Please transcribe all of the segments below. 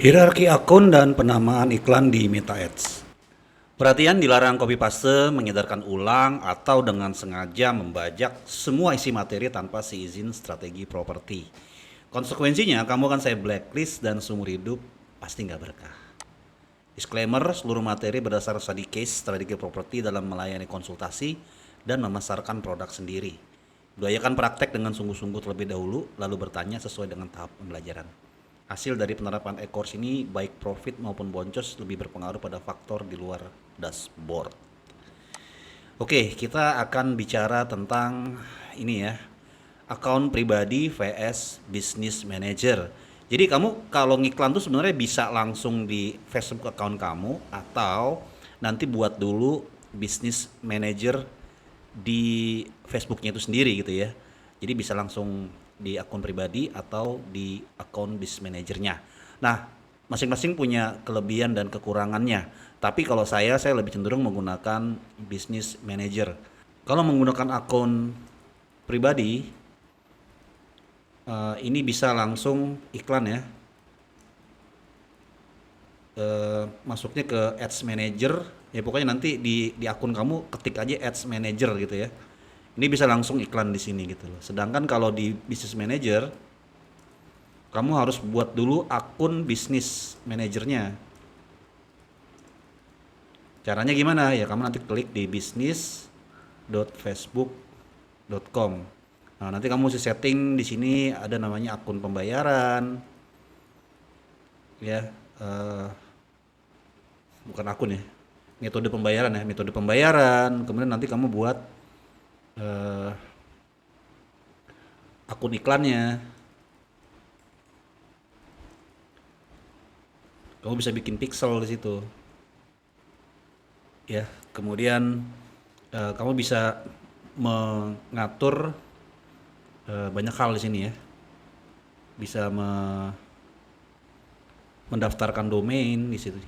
Hierarki akun dan penamaan iklan di Meta Ads. Perhatian, dilarang copy paste, mengedarkan ulang, atau dengan sengaja membajak semua isi materi tanpa seizin strategi properti. Konsekuensinya, kamu akan saya blacklist dan seumur hidup pasti nggak berkah. Disclaimer, seluruh materi berdasar study case strategi properti dalam melayani konsultasi dan memasarkan produk sendiri. Budayakan praktek dengan sungguh-sungguh terlebih dahulu, lalu bertanya sesuai dengan tahap pembelajaran. Hasil dari penerapan e-course ini, baik profit maupun boncos, lebih berpengaruh pada faktor di luar dashboard. Oke, kita akan bicara tentang ini ya, akun pribadi vs business manager. Jadi kamu kalau ngiklan tuh sebenarnya bisa langsung di Facebook account kamu, atau nanti buat dulu business manager di Facebooknya itu sendiri gitu ya. Jadi bisa langsung di akun pribadi atau di akun business manajernya. Nah, masing-masing punya kelebihan dan kekurangannya. Tapi kalau saya lebih cenderung menggunakan business manager. Kalau menggunakan akun pribadi, ini bisa langsung iklan ya. Masuknya ke ads manager, ya pokoknya nanti di akun kamu ketik aja ads manager gitu ya. Ini bisa langsung iklan di sini gitu loh. Sedangkan kalau di business manager, kamu harus buat dulu akun business manajernya. Caranya gimana? Ya kamu nanti klik di business.facebook.com. Nah, nanti kamu mesti setting di sini ada namanya akun pembayaran. Ya, bukan akun ya. Metode pembayaran ya, metode pembayaran. Kemudian nanti kamu buat eh, akun iklannya. Kamu bisa bikin pixel di situ. Ya, kemudian kamu bisa mengatur banyak hal di sini ya. Bisa mendaftarkan domain di situ.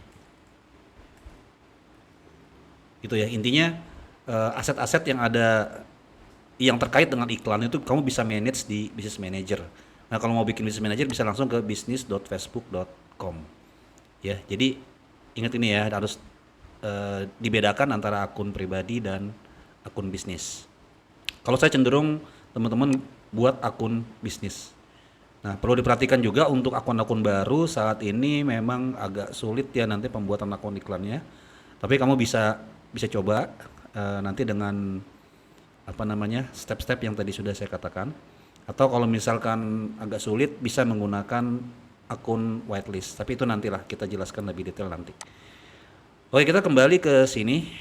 Gitu ya. Intinya aset-aset yang ada yang terkait dengan iklan itu kamu bisa manage di business manager. Nah, kalau mau bikin business manager bisa langsung ke business.facebook.com. Ya, jadi ingat ini ya, harus dibedakan antara akun pribadi dan akun bisnis. Kalau saya cenderung teman-teman buat akun bisnis. Nah, perlu diperhatikan juga untuk akun-akun baru saat ini memang agak sulit ya nanti pembuatan akun iklannya. Tapi kamu bisa bisa coba nanti dengan apa namanya step-step yang tadi sudah saya katakan. Atau kalau misalkan agak sulit bisa menggunakan akun whitelist. Tapi itu nantilah kita jelaskan lebih detail nanti. Oke, kita kembali ke sini.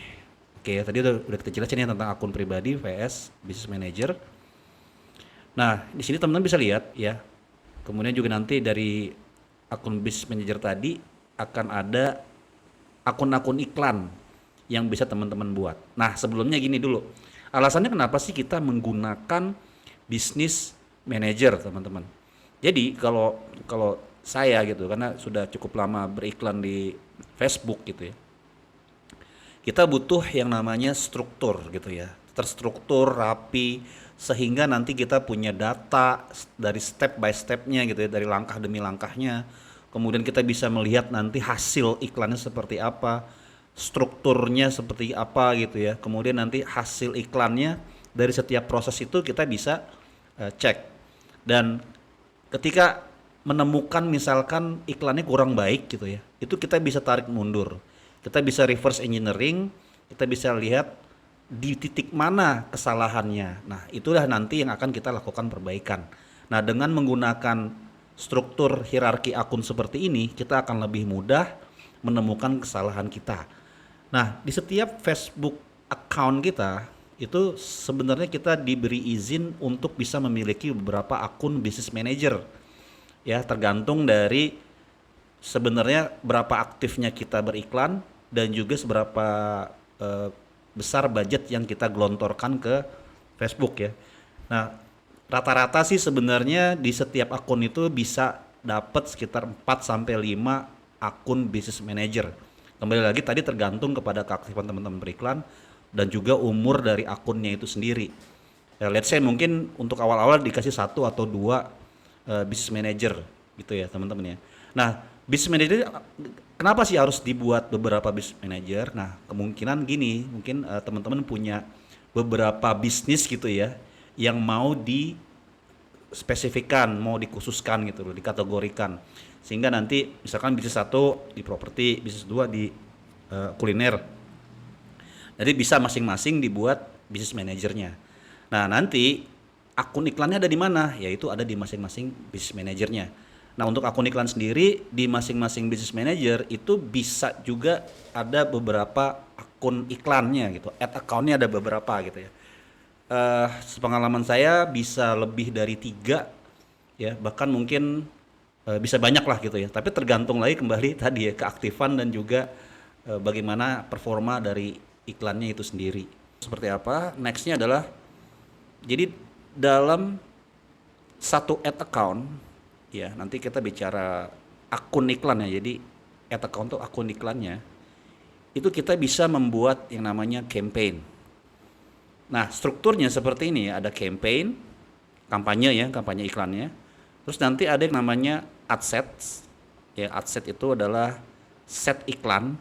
Oke, tadi udah kita jelasin ya tentang akun pribadi vs business manager. Nah, di sini teman-teman bisa lihat ya. Kemudian juga nanti dari akun business manager tadi akan ada akun-akun iklan yang bisa teman-teman buat. Nah, sebelumnya gini dulu. Alasannya kenapa sih kita menggunakan business manager, teman-teman? Jadi, kalau kalau saya gitu karena sudah cukup lama beriklan di Facebook gitu ya. Kita butuh yang namanya struktur gitu ya, terstruktur, rapi, sehingga nanti kita punya data dari step by stepnya gitu ya, dari langkah demi langkahnya. Kemudian kita bisa melihat nanti hasil iklannya seperti apa, strukturnya seperti apa gitu ya. Kemudian nanti hasil iklannya dari setiap proses itu kita bisa cek. Dan ketika menemukan misalkan iklannya kurang baik gitu ya, itu kita bisa tarik mundur. Kita bisa reverse engineering, kita bisa lihat di titik mana kesalahannya. Nah, itulah nanti yang akan kita lakukan perbaikan. Nah, dengan menggunakan struktur hierarki akun seperti ini, kita akan lebih mudah menemukan kesalahan kita. Nah, di setiap Facebook account kita, itu sebenarnya kita diberi izin untuk bisa memiliki beberapa akun business manager. Ya, tergantung dari sebenarnya berapa aktifnya kita beriklan dan juga seberapa besar budget yang kita gelontorkan ke Facebook ya. Nah, rata-rata sih sebenarnya di setiap akun itu bisa dapat sekitar 4 sampai 5 akun business manager. Kembali lagi tadi tergantung kepada keaktifan teman-teman beriklan dan juga umur dari akunnya itu sendiri. Ya, let's say mungkin untuk awal-awal dikasih 1 atau 2 business manager gitu ya teman-teman ya. Nah, Business manager, kenapa sih harus dibuat beberapa business manager? Nah, kemungkinan gini, mungkin teman-teman punya beberapa bisnis gitu ya, yang mau dispesifikkan, mau dikhususkan gitu loh, dikategorikan. Sehingga nanti misalkan bisnis satu di properti, bisnis dua di kuliner. Jadi bisa masing-masing dibuat bisnis manajernya. Nah, nanti akun iklannya ada di mana? Yaitu ada di masing-masing bisnis manajernya. Nah, untuk akun iklan sendiri di masing-masing bisnis manager itu bisa juga ada beberapa akun iklannya gitu. Ad account-nya ada beberapa gitu ya. Sepengalaman saya bisa lebih dari 3 ya, bahkan mungkin bisa banyak lah gitu ya. Tapi tergantung lagi kembali tadi ya keaktifan dan juga bagaimana performa dari iklannya itu sendiri. Seperti apa? Nextnya adalah jadi dalam satu ad account ya, nanti kita bicara akun iklan ya. Jadi ad account tuh akun iklannya itu kita bisa membuat yang namanya campaign. Nah, strukturnya seperti ini ya, ada campaign, kampanye ya, kampanye iklannya. Terus nanti ada yang namanya ad sets. Ya, ad set itu adalah set iklan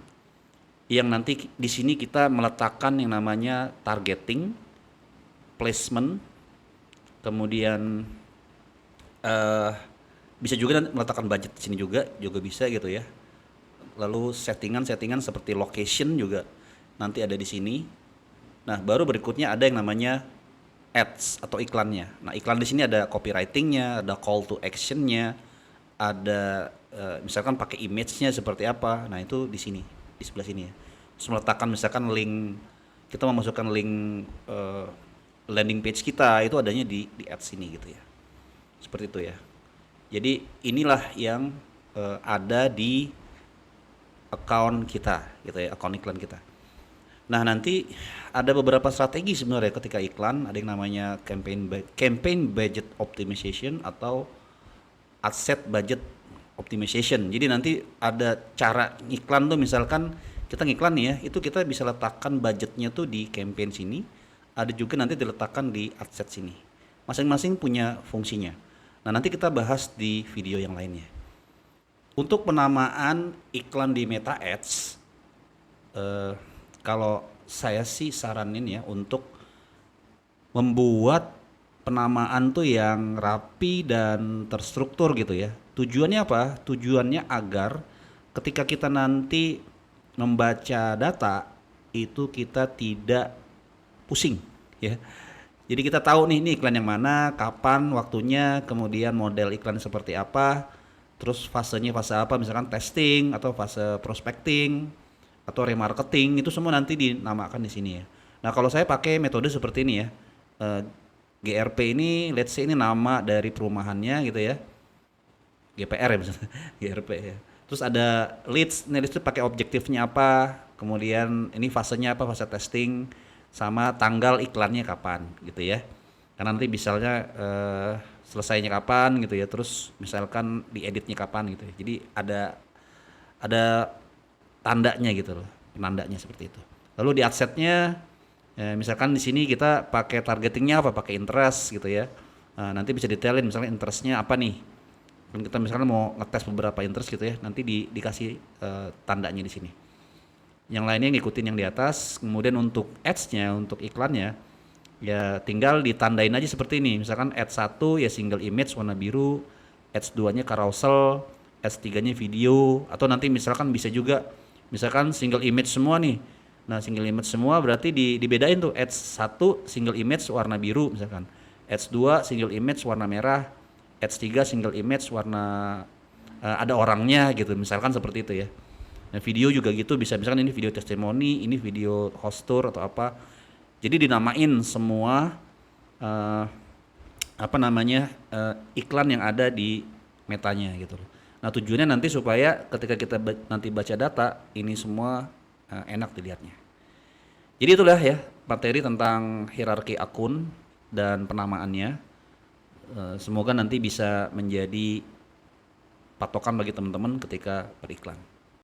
yang nanti di sini kita meletakkan yang namanya targeting, placement, kemudian bisa juga meletakkan budget di sini juga bisa gitu ya. Lalu settingan seperti location juga nanti ada di sini. Nah, baru berikutnya ada yang namanya ads atau iklannya. Nah, iklan di sini ada copywritingnya, ada call to actionnya, ada misalkan pakai image-nya seperti apa. Nah, itu di sini, di sebelah sini ya. Terus meletakkan misalkan link, kita memasukkan link landing page kita, itu adanya di ads sini gitu ya. Seperti itu ya. Jadi inilah yang ada di account kita gitu ya, account iklan kita. Nah, nanti ada beberapa strategi sebenarnya ketika iklan, ada yang namanya campaign budget optimization atau asset budget optimization. Jadi nanti ada cara iklan tuh, misalkan kita ngiklan nih ya, itu kita bisa letakkan budgetnya tuh di campaign sini, ada juga nanti diletakkan di asset sini. Masing-masing punya fungsinya. Nah, nanti kita bahas di video yang lainnya. Untuk penamaan iklan di Meta Ads, kalau saya sih saranin ya untuk membuat penamaan tuh yang rapi dan terstruktur gitu ya. Tujuannya apa? Tujuannya agar ketika kita nanti membaca data itu kita tidak pusing ya. Jadi kita tahu nih ini iklan yang mana, kapan, waktunya, kemudian model iklan seperti apa, terus fasenya fase apa, misalkan testing atau fase prospecting atau remarketing, itu semua nanti dinamakan di sini ya. Nah, kalau saya pakai metode seperti ini ya, GRP ini, let's say ini nama dari perumahannya gitu ya, GPR ya misalnya, GRP ya. Terus ada leads, nih leads itu pakai objektifnya apa, kemudian ini fasenya apa, fase testing, sama tanggal iklannya kapan gitu ya. Karena nanti misalnya selesainya kapan gitu ya, terus misalkan dieditnya kapan gitu ya. Jadi ada tandanya gitu loh, penandanya seperti itu. Lalu di adsetnya, misalkan di sini kita pakai targetingnya apa, pakai interest gitu ya. Nanti bisa detailin misalnya interestnya apa nih. Dan kita misalkan mau ngetes beberapa interest gitu ya, nanti dikasih tandanya di sini. Yang lainnya ngikutin yang di atas. Kemudian untuk ads-nya, untuk iklannya, ya tinggal ditandain aja seperti ini. Misalkan ads 1 ya single image warna biru, ads 2-nya carousel, ads 3-nya video, atau nanti misalkan bisa juga misalkan single image semua nih. Nah, single image semua berarti dibedain tuh, ads 1 single image warna biru misalkan. Ads 2 single image warna merah, ads 3 single image warna ada orangnya gitu, misalkan seperti itu ya. Nah, video juga gitu, bisa misalkan ini video testimoni, ini video host tour atau apa. Jadi dinamain semua iklan yang ada di metanya gitu loh. Nah, tujuannya nanti supaya ketika kita nanti baca data ini semua enak dilihatnya. Jadi itulah ya materi tentang hierarki akun dan penamaannya. Semoga nanti bisa menjadi patokan bagi teman-teman ketika beriklan.